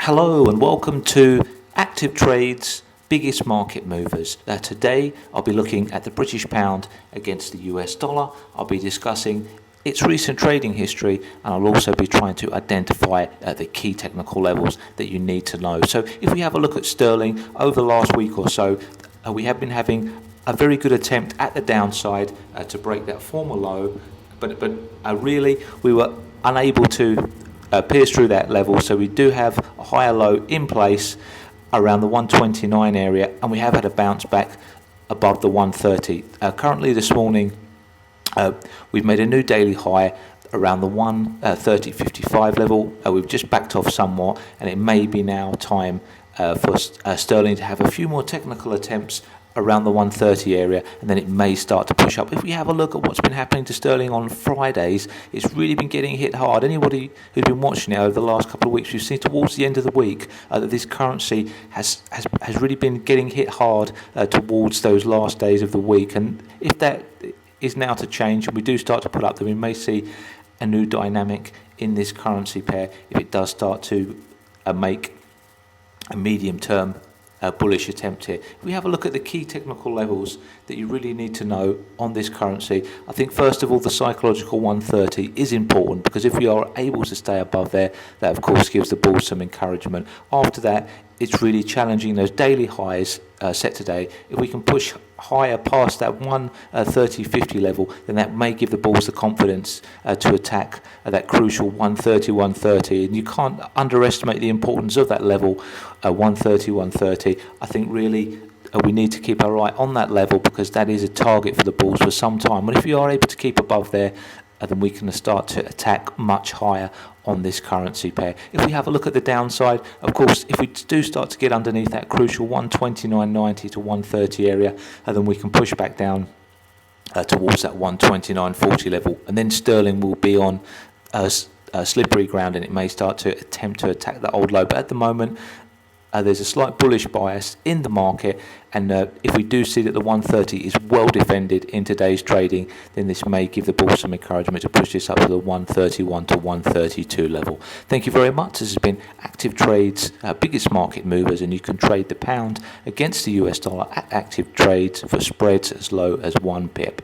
Hello and welcome to ActivTrades biggest market movers. Today I'll be looking at the British pound against the US dollar. I'll be discussing its recent trading history, and I'll also be trying to identify the key technical levels that you need to know. So if we have a look at sterling over the last week or so, we have been having a very good attempt at the downside to break that former low, but really we were unable to pierce through that level. So we do have a higher low in place around the 129 area, and we have had a bounce back above the 130. Currently this morning we've made a new daily high around the 130.55 level. We've just backed off somewhat, and it may be now time for sterling to have a few more technical attempts around the 130 area, and then it may start to push up. If we have a look at what's been happening to sterling on Fridays, it's really been getting hit hard. Anybody who's been watching it over the last couple of weeks, we've seen towards the end of the week that this currency has really been getting hit hard towards those last days of the week. And if that is now to change and we do start to pull up, then we may see a new dynamic in this currency pair if it does start to make a medium-term bullish attempt here. If we have a look at the key technical levels that you really need to know on this currency, I think first of all the psychological 130 is important, because if we are able to stay above there, that of course gives the bulls some encouragement. After that, it's really challenging those daily highs set today. If we can push higher past that 130.50 level, then that may give the bulls the confidence to attack that crucial 130. And you can't underestimate the importance of that level, 130. I think really we need to keep our eye on that level, because that is a target for the bulls for some time. But if you are able to keep above there, then we can start to attack much higher on this currency pair. If we have a look at the downside, of course, if we do start to get underneath that crucial 129.90 to 130 area, then we can push back down towards that 129.40 level, and then sterling will be on slippery ground, and it may start to attempt to attack that old low. But at the moment, there's a slight bullish bias in the market, and if we do see that the 130 is well defended in today's trading, then this may give the bulls some encouragement to push this up to the 131 to 132 level. Thank you very much. This has been ActivTrades biggest market movers, and you can trade the pound against the US dollar at ActivTrades for spreads as low as 1 pip.